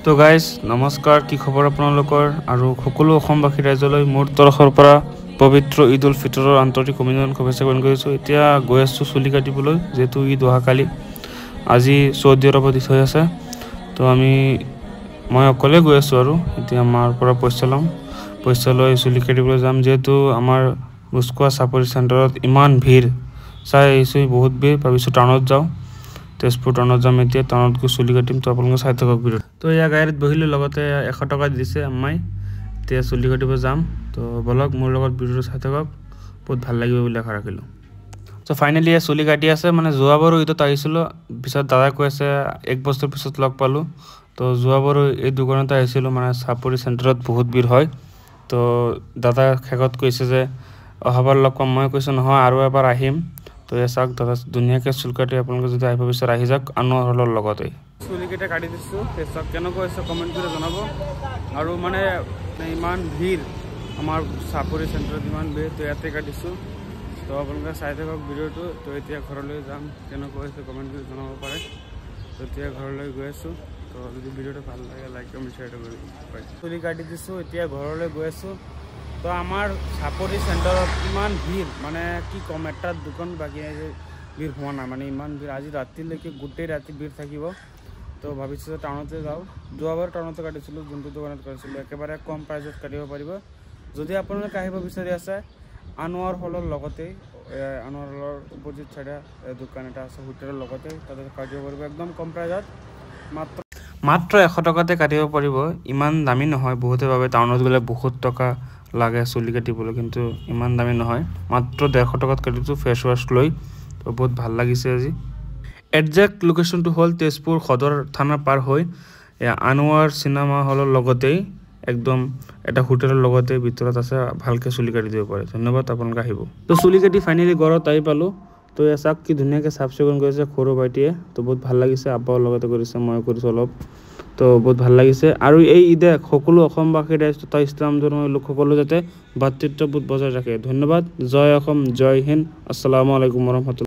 তো গাইজ নমস্কাৰ, কি খবৰ আপোনালোকৰ? আৰু সকলো অসমবাসী ৰাইজলৈ মোৰ তৰফৰ পৰা পবিত্ৰ ঈদ উল ফিতৰৰ আন্তৰিক অভিনন্দন শুভেচ্ছা জ্ঞাপন কৰিছোঁ। এতিয়া গৈ আছোঁ চুলি কাটিবলৈ, যিহেতু ঈদ অহাকালি আজি চৌদি আৰবত ঈদ হৈ আছে। তো মই অকলে গৈ আছোঁ আৰু এতিয়া মাৰ পৰা পইচা লৈ চুলি কাটিবলৈ যাম। যিহেতু আমাৰ বুস্কোৱা চাপৰি চেণ্টাৰত ইমান ভিৰ চাই আহিছোঁ, বহুত ভিৰ। ভাবিছোঁ টাউনত যাওঁ, তেজপুৰ টাউনত যাম। এতিয়া টাউনত গৈ চুলি কাটিম, তো আপোনালোকে চাই থাকক ভিডিঅ'ত। তো এয়া গাড়ীত বহিলোঁ, লগতে 100 টকা দিছে আম্মাই। এতিয়া চুলি কাটিব যাম, তো বলক মোৰ লগত ভিডিঅ'টো চাই থাকক, বহুত ভাল লাগিব বুলি আশা ৰাখিলোঁ। তো ফাইনেলি এয়া চুলি কাটি আছে। যোৱাবাৰো ঈদত আহিছিলোঁ, পিছত দাদাই কৈ আছে 1 বছৰ পিছত লগ পালোঁ। তো যোৱাবাৰো এই দোকানতে আহিছিলোঁ, চাপৰি চেণ্টাৰত বহুত ভিৰ হয়। তো দাদা শেষত কৈছে যে অহাবাৰ লগ পাম। মই কৈছোঁ নহয়, আৰু এবাৰ আহিম। তো এয়া চাওক, দাদা ধুনীয়াকৈ চুল কাটি আপোনালোকে যদি আহিব বিচাৰে আহি যাওক আনোৱাৰ হলৰ লগতে। চুলিকেইটা কাটি দিছোঁ, চাওক কেনেকুৱা হৈছে কমেণ্ট কৰি জনাব। আৰু ইমান ভিৰ আমাৰ চাপৰি চেণ্টাৰত, ইমান ভিৰ। তো ইয়াতে কাটিছোঁ, তো আপোনালোকে চাই থাকক ভিডিঅ'টো। তো এতিয়া ঘৰলৈ যাম, কেনেকুৱা হৈছে কমেণ্ট কৰি জনাব পাৰে। তো এতিয়া ঘৰলৈ গৈ আছোঁ। তো যদি ভিডিঅ'টো ভাল লাগে লাইক কমেণ্ট শ্বেয়াৰ কৰিব পাৰে। চুলি কাটি দিছোঁ, এতিয়া ঘৰলৈ গৈ আছোঁ। তো আমাৰ চাপৰি চেণ্টাৰত ইমান ভিৰ, কি ক'ম, এটা দোকান বাকী ভিৰ হোৱা নাই, ইমান ভিৰ। আজি ৰাতিলৈকে গোটেই ৰাতি ভিৰ থাকিব। তো ভাবিছোঁ যে টাউনতে যাওঁ। যোৱাবাৰ টাউনতে কাটিছিলোঁ, যোনটো দোকানত কাটিছিলোঁ, একেবাৰে কম প্ৰাইজত কাটিব পাৰিব। যদি আপোনালোকে আহিব বিচাৰি আছে, আনোৱাৰ হলৰ লগতেই, আনোৱাৰ হলৰ অপজিট চাইডে দোকান এটা আছে, হোটেলৰ লগতে, তাতে কাটিব পাৰিব একদম কম প্ৰাইজত। মাত্ৰ 100 টকাতে কাটিব পাৰিব, ইমান দামী নহয়। বহুতে ভাবে টাউনত গ'লে বহুত টকা লাগে চুলি কাটিবলৈ, কিন্তু ইমান দামী নহয়। মাত্ৰ 150 টকাত কাটিছোঁ ফেচ ৱাছ লৈ। তো বহুত ভাল লাগিছে আজি। একজেক্ট লোকেশ্যনটো হ'ল তেজপুৰ সদৰ থানা পাৰ হৈ আনোৱাৰ চিনেমা হলৰ লগতেই, একদম এটা হোটেলৰ লগতে ভিতৰত আছে। ভালকৈ চুলি কাটি দিব পাৰে। ধন্যবাদ, আপোনালোকে আহিব। তো চুলি কাটি ফাইনেলি ঘৰত আহি পালোঁ। তো এয়া চাওক কি ধুনীয়াকৈ চাফ চিকুণ কৰিছে সৰু ভাইটিয়ে। তো বহুত ভাল লাগিছে, আব্বাও লগতে কৰিছে, ময়ো কৰিছোঁ অলপ। তো বহুত ভাল লাগিছে। আৰু এই ঈদে সকলো অসমবাসী ৰাইজ তথা ইছলাম ধৰ্মৰ লোকসকলো যাতে ভাতৃত্ববোধ বজাই ৰাখে। ধন্যবাদ। জয় অসম, জয় হিন্দ, আসসালামু আলাইকুম warahmatullahi।